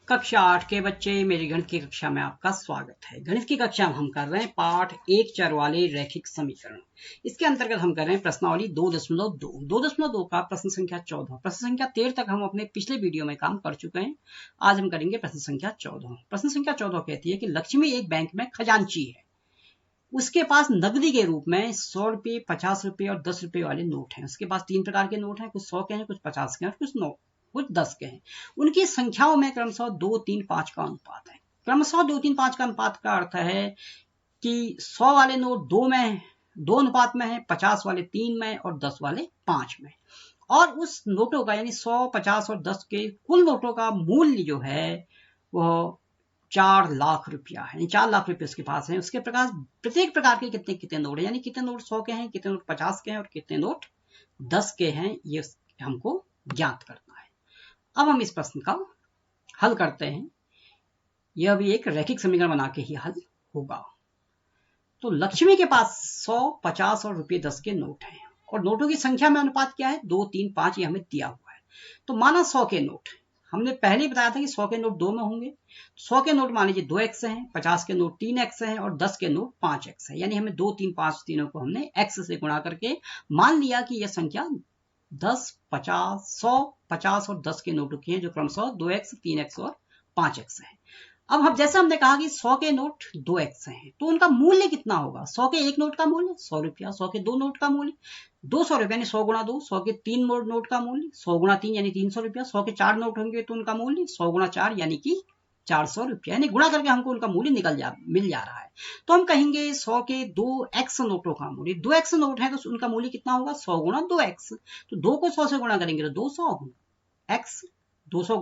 कक्षा 8 के बच्चे, मेरी गणित की कक्षा में आपका स्वागत है। गणित की कक्षा में हम कर रहे हैं पाठ एक चर वाले रैखिक समीकरण। इसके अंतर्गत हम कर रहे हैं प्रश्नावली 2.2 का प्रश्न संख्या 14। प्रश्न संख्या 13 तक हम अपने पिछले वीडियो में काम कर चुके हैं। आज हम करेंगे प्रश्न संख्या 14। प्रश्न संख्या 14 कहती है कि लक्ष्मी एक बैंक में खजांची है। उसके पास नकदी के रूप में 100 रुपये, 50 रुपये और 10 रुपये वाले नोट हैं। उसके पास 3 प्रकार के नोट हैं, कुछ 100 के हैं, कुछ 50 के हैं और कुछ 10 के हैं। उनकी संख्याओं में क्रमशः 2, 3, 5 का अनुपात है। क्रमशः 2, 3, 5 का अनुपात का अर्थ है कि 100 वाले नोट 2 अनुपात में है, 50 वाले 3 में और 10 वाले 5 में। और उस नोटों का यानी 100, 50 और 10 के कुल नोटों का मूल्य जो है वह 4 लाख रुपया है। यानी 4 लाख रुपये उसके पास है। उसके प्रकार प्रत्येक प्रकार के कितने कितने नोट है, यानी कितने नोट 100 के हैं, कितने नोट 50 के हैं और कितने नोट 10 के हैं, ये हमको ज्ञात करना है। अब हम इस प्रश्न का हल करते हैं। यह भी एक रैखिक समीकरण बना के ही हल होगा। तो लक्ष्मी के पास 100, 50 और रुपये 10 के नोट हैं और नोटों की संख्या में अनुपात क्या है, 2, 3, 5 ये हमें दिया हुआ है। तो माना 100 के नोट, हमने पहले ही बताया था कि 100 के नोट 2 में होंगे। 100 के नोट मान लीजिए 2x हैं, 50 के नोट 3x हैं और 10 के नोट 5x है। यानी हमें 2, 3, 5 तीनों को हमने x से गुणा करके मान लिया कि यह संख्या 10, 50, 100, 50 और 10 के नोटों की है, जो क्रमशः 2x, 3x और 5x है। अब हम जैसे हमने कहा कि 100 के नोट 2x हैं, तो उनका मूल्य कितना होगा। 100 के एक नोट का मूल्य 100 रुपया, 100 के 2 नोट का मूल्य 200 रुपया यानी 100 गुणा 2, 100 के 3 नोट का मूल्य 100 गुणा 3 यानी 300 रुपया, 100 के 4 नोट होंगे तो उनका मूल्य 100 गुणा 4 यानी कि 400 रुपया। यानी गुणा करके हमको उनका मूल्य मिल जा रहा है। तो हम कहेंगे 100 के 2x नोटों का मूल्य, 2x नोट है तो उनका मूल्य कितना होगा, 100 गुणा 2x। तो 2 को 100 से गुणा करेंगे तो 200 x, 200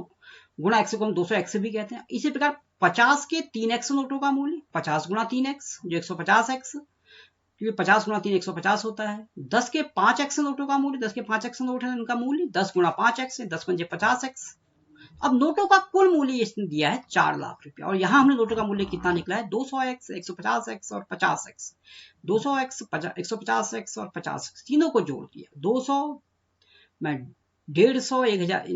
गुणा x को हम 200x भी कहते हैं। इसी प्रकार 50 के 3x नोटों का मूल्य 50 गुणा 3x जो 150x, क्योंकि 50 गुणा 3 150 होता है। 10 के 5x नोटों का मूल्य, 10 के 5x नोट है उनका मूल्य 10 गुणा 5x, 10 पंजे 50x। अब नोटों का कुल मूल्य इसने दिया है 4 लाख रुपया और यहां हमने नोटों का मूल्य कितना निकला है, 200x, 150x और 50x। 200x, 150x और 50x तीनों को जोड़ दिया। 200 में 150, 1000,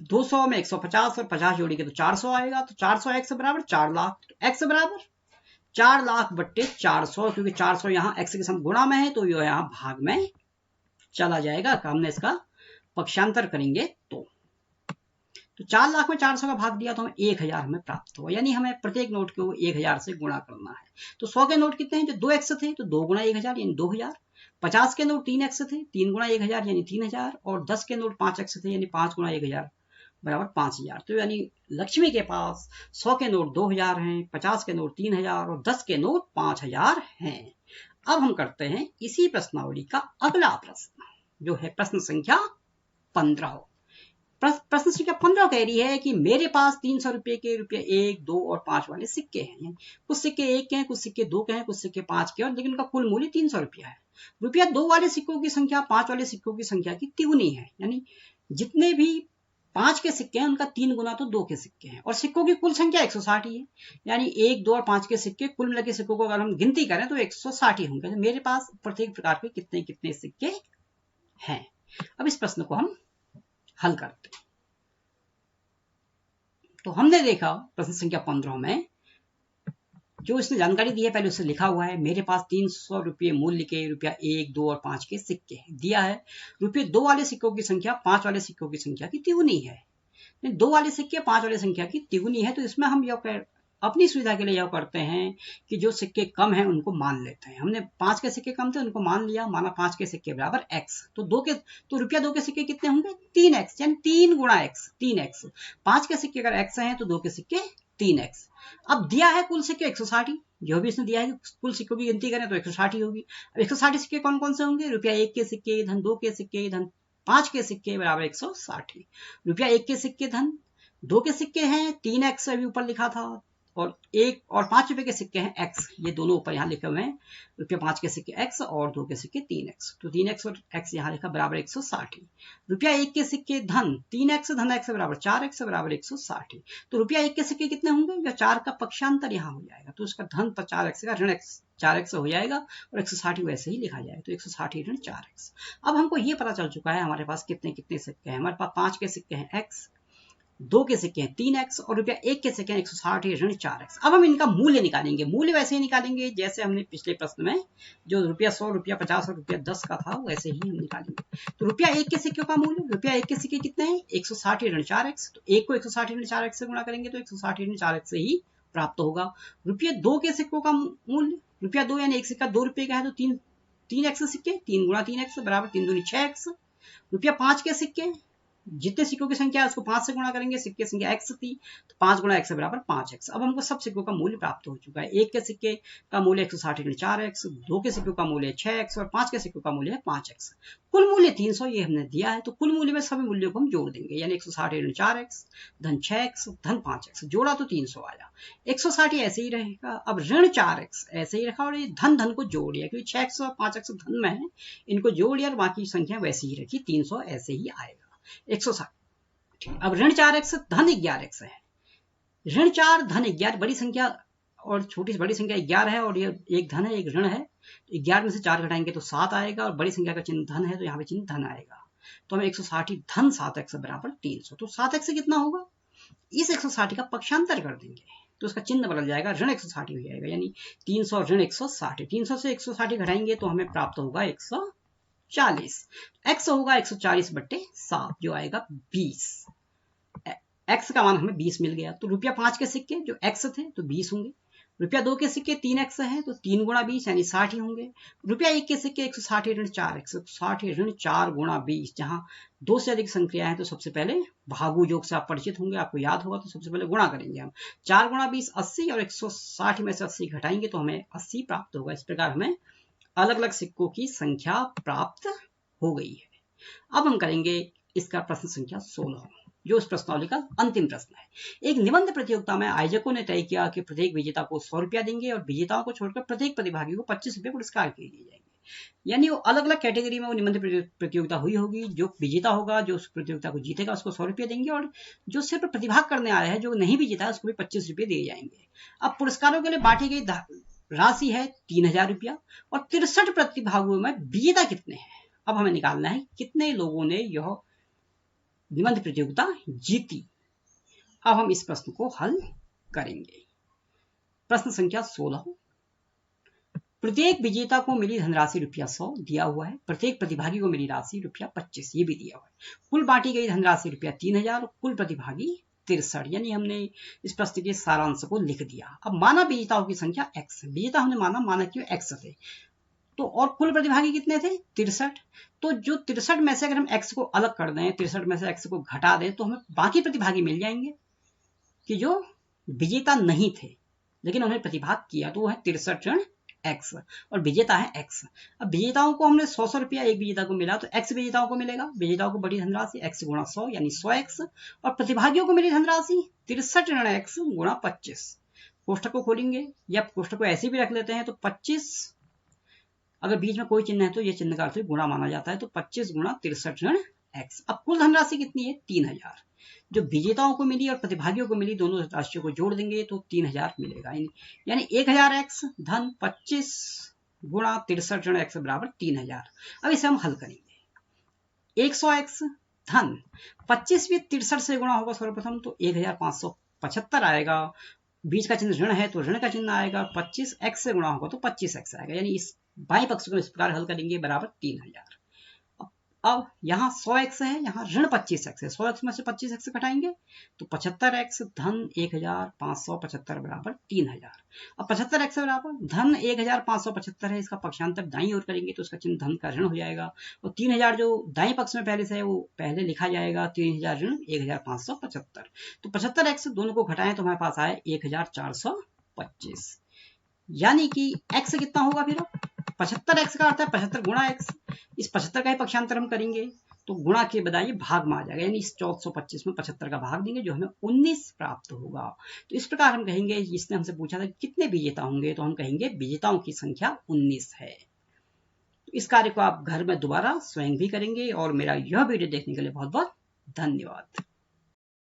200 में 150 और 50 जोड़ेंगे तो 400 आएगा। तो 400x बराबर 4 लाख। x बराबर 4 लाख बट्टे 400, क्योंकि 400 यहाँ x के साथ गुणा में है तो ये यहाँ भाग में चला जाएगा। हमने इसका पक्षांतर करेंगे तो 4 लाख में 400 का भाग दिया तो हमें 1000 हमें प्राप्त हुआ। यानी हमें प्रत्येक नोट को 1000 से गुणा करना है। तो 100 के नोट कितने हैं, जो 2x थे तो 2 गुणा 1000 यानी 2000। 50 के नोट 3x थे, 3 गुणा 1000 यानी 3000 और 10 के नोट 5x थे यानी 5 गुणा 1000 बराबर 5000। तो यानी लक्ष्मी के पास 100 के नोट 2000 हैं, 50 के नोट 3000 और 10 के नोट 5000 हैं। अब हम करते हैं इसी प्रश्नावली का अगला प्रश्न, जो है प्रश्न संख्या 15। प्रश्न संख्या 15 कह रही है कि मेरे पास 300 रुपये के रुपये 1, 2 और 5 वाले सिक्के हैं। कुछ सिक्के 1 के हैं, कुछ सिक्के 2 के हैं, कुछ सिक्के 5 के, और लेकिन उनका कुल मूल्य 300 रुपया है। रुपया 2 वाले सिक्कों की संख्या 5 वाले सिक्कों की संख्या की तिगुनी है। यानी जितने भी 5 के सिक्के हैं उनका 3 गुना तो 2 के सिक्के हैं और सिक्कों की कुल संख्या 160 ही है। यानी 1, 2 और 5 के सिक्के कुल मिला के सिक्कों को अगर हम गिनती करें तो 160 ही होंगे। मेरे पास प्रत्येक प्रकार के कितने कितने सिक्के हैं। अब इस प्रश्न को हम हल करते हैं। तो हमने देखा प्रश्न संख्या 15 में जो इसने जानकारी दी है, पहले उससे लिखा हुआ है मेरे पास 300 रुपये मूल्य के रुपया 1, 2 और 5 के सिक्के दिया है। रुपये 2 वाले सिक्कों की संख्या 5 वाले सिक्कों की संख्या की तिगुनी है। 2 वाले सिक्के 5 वाले संख्या की तिगुनी है, तो इसमें हम यह अपनी सुविधा के लिए यह करते हैं कि जो सिक्के कम हैं उनको मान लेते हैं। हमने 5 के सिक्के कम थे उनको मान लिया, माना 5 के सिक्के बराबर x। तो रुपया 2 के सिक्के कितने होंगे, 3x यानी 3 गुणा x, 3x। 5 के सिक्के अगर x हैं तो 2 के सिक्के 3x। अब दिया है कुल सिक्के 160, जो भी इसने दिया है कुल सिक्कों की गिनती करें तो 160 होगी। अब 160 सिक्के कौन कौन से होंगे, रुपया 1 के सिक्के धन 2 के सिक्के धन 5 के सिक्के बराबर 160। रुपया 1 के सिक्के धन 2 के सिक्के हैं 3x अभी ऊपर लिखा था, और 1 और 5 रुपए के सिक्के हैं x, ये दोनों ऊपर यहाँ लिखे हुए हैं। रुपये 5 के सिक्के x और 2 के सिक्के 3x, तो 3x और x यहाँ लिखा बराबर 160। रुपया 1 के सिक्के धन 3x धन x बराबर 4x बराबर 160। तो रुपया 1 के सिक्के कितने होंगे, या 4 का पक्षांतर यहाँ हो जाएगा तो उसका धन 4x का ऋण 4x हो जाएगा और 160 वैसे ही लिखा जाएगा। तो 160 ऋण 4x। अब हमको ये पता चल चुका है हमारे पास कितने कितने सिक्के हैं। हमारे पास 5 के सिक्के हैं x, 2 के सिक्के हैं 3x और रुपया 1 के सिक्के हैं 160 ऋण 4x। अब हम इनका मूल्य निकालेंगे। मूल्य वैसे ही निकालेंगे जैसे हमने पिछले प्रश्न में जो रुपया 100, रुपया 50 और रुपया 10 का था वैसे ही हम निकालेंगे। तो रुपया 1 के सिक्के का मूल्य, रुपया 1 के सिक्के कितने हैं 160 ऋण 4x। तो 1 को 160 ऋण 4x से गुणा करेंगे तो 160 ऋण 4x से ही प्राप्त होगा। रुपया 2 के सिक्कों का मूल्य, रुपया 2 यानी एक सिक्का 2 रुपये का है तो 3x सिक्के, 3 गुणा 3x बराबर 3 दूनी 6x। रुपया 5 के सिक्के, जितने सिक्कों की संख्या है उसको 5 से गुणा करेंगे, सिक्के की संख्या x थी तो 5 गुणा x बराबर 5x। अब हमको सब सिक्कों का मूल्य प्राप्त हो चुका है। 1 के सिक्के का मूल्य 160 ऋण 4x, 2 के सिक्कों का मूल्य 6x और 5 के सिक्कों का मूल्य है 5x। कुल मूल्य 300 ये हमने दिया है। तो कुल मूल्य में सभी मूल्यों को हम जोड़ देंगे, यानी 160 ऋण 4x धन 6x धन 5x, जोड़ा तो 300 आया। 160 ऐसे ही रहेगा। अब ऋण 4x ऐसे ही रखा और ये धन धन को जोड़ दिया, क्योंकि 6x और 5x धन में है, इनको जोड़ दिया और बाकी संख्या वैसी ही रखी, 300 ऐसे ही आएगा। 160। अब ऋण 4x धन 11x है। ऋण 4 धन 11 बड़ी संख्या और छोटी से बड़ी संख्या 11 है और ये एक धन है एक ऋण है। 11 में से 4 घटाएंगे तो 7 आएगा और बड़ी संख्या का चिन्ह धन है तो यहाँ पे चिन्ह धन आएगा। तो हमें 160 धन 7x बराबर 300। तो 7x से कितना होगा, इस 160 का पक्षांतर कर देंगे तो उसका चिन्ह बदल जाएगा, ऋण 160 हो जाएगा, यानी 300 ऋण 160। 300 से 160 घटाएंगे तो हमें प्राप्त होगा 140। x होगा 140/7 जो आएगा 20। x का मान हमें 20 मिल गया। तो रुपया 5 के सिक्के जो x थे तो 20 होंगे। रुपया 2 के सिक्के 3x है तो 3 गुणा 20 यानी 60 ही होंगे। रुपया 1 के सिक्के 160 ऋण 4x, 160 ऋण 4 गुणा 20। जहां 2 से अधिक संख्या है तो सबसे पहले भागु योग से आप परिचित होंगे, आपको याद होगा, तो सबसे पहले गुणा करेंगे हम। 4 गुणा 20 80 और 160 में से 80 घटाएंगे तो हमें 80 प्राप्त होगा। इस प्रकार हमें अलग अलग सिक्कों की संख्या प्राप्त हो गई है। अब हम करेंगे इसका प्रश्न संख्या 16 जो इस प्रश्नावली का अंतिम प्रश्न है। एक निबंध प्रतियोगिता में आयोजकों ने तय किया कि प्रत्येक विजेता को 100 रुपया देंगे और विजेताओं को छोड़कर प्रत्येक प्रतिभागी को 25 रुपये पुरस्कार के लिए दिए जाएंगे। यानी वो अलग अलग कैटेगरी में वो निबंध प्रतियोगिता हुई होगी। जो विजेता होगा, जो उस प्रतियोगिता को जीतेगा, उसको 100 रुपये देंगे और जो सिर्फ प्रतिभाग करने आया है, जो नहीं भी जीता है, उसको भी 25 रुपये दिए जाएंगे। अब पुरस्कारों के लिए बांटी गई राशि है 3000 रुपया और 63 प्रतिभागियों में विजेता कितने हैं। अब हमें निकालना है कितने लोगों ने यह निबंध प्रतियोगिता जीती। अब हम इस प्रश्न को हल करेंगे। प्रश्न संख्या 16, प्रत्येक विजेता को मिली धनराशि रुपया 100 दिया हुआ है, प्रत्येक प्रतिभागी को मिली राशि रुपया 25 ये भी दिया हुआ है। कुल बांटी गई धनराशि रुपया 3000, कुल प्रतिभागी 63, यानी हमने इस प्रश्न के सारांश को लिख दिया। अब माना विजेताओं की संख्या x है, विजेता हमने माना क्यों x थे, तो और कुल प्रतिभागी कितने थे 63। तो जो 63 में से अगर हम x को अलग कर दें, 63 में से x को घटा दें तो हमें बाकी प्रतिभागी मिल जाएंगे कि जो विजेता नहीं थे लेकिन उन्होंने प्रतिभाग किया, तो वो है 63 ऋण x और विजेता है x। अब विजेताओं को हमने 100 रुपया एक विजेता को मिला तो x विजेताओं को मिलेगा, विजेताओं को बड़ी धनराशि x गुणा 100 यानी 100x और प्रतिभागियों को मिली धनराशि 63 ऋण x गुणा 25। कोष्ठक को खोलेंगे या कोष्ठक को ऐसे भी रख लेते हैं तो 25, अगर बीच में कोई चिन्ह है तो यह चिन्ह का अर्थ गुणा माना जाता है, तो 25 गुणा 63 ऋण x। अब कुल धनराशि कितनी है 3000, जो विजेताओं को मिली और प्रतिभागियों को मिली दोनों राशियों को जोड़ देंगे तो 3000 मिलेगा, यानी 1000x धन 25 गुणा 63 ऋण x बराबर 3000। अब इसे हम हल करेंगे। 100x धन 25 भी 63 से गुणा होगा सर्वप्रथम तो 1575 आएगा, बीच का चिन्ह ऋण है तो ऋण का चिन्ह आएगा, 25x से गुणा होगा तो 25x आएगा, यानी इस बाएं पक्ष को इस प्रकार हल करेंगे बराबर 3000। अब यहाँ 100x है, यहाँ ऋण 25x है, 100x में से 25x घटाएंगे तो 75x धन 1575 बराबर 3000। अब 75x बराबर धन 1575 है, इसका पक्षांतर दाईं ओर करेंगे तो उसका चिन्ह धन का ऋण हो जाएगा और 3000 जो दाईं पक्ष में पहले से है वो पहले लिखा जाएगा, 3000 ऋण 1575। तो 75x दोनों को घटाएं तो हमारे पास आए 1425, यानी कि x कितना होगा फिर 75x का अर्थ है 75 गुणा x। इस 75 का ही पक्षांतर हम करेंगे तो गुणा के बजाय भाग में आ जाएगा, यानी इस 1425 में 75 का भाग देंगे जो हमें 19 प्राप्त होगा। तो इस प्रकार हम कहेंगे, जिसने हमसे पूछा था कितने विजेता होंगे तो हम कहेंगे विजेताओं की संख्या 19 है। तो इस कार्य को आप घर में दोबारा स्वयं भी करेंगे और मेरा यह वीडियो देखने के लिए बहुत बहुत धन्यवाद।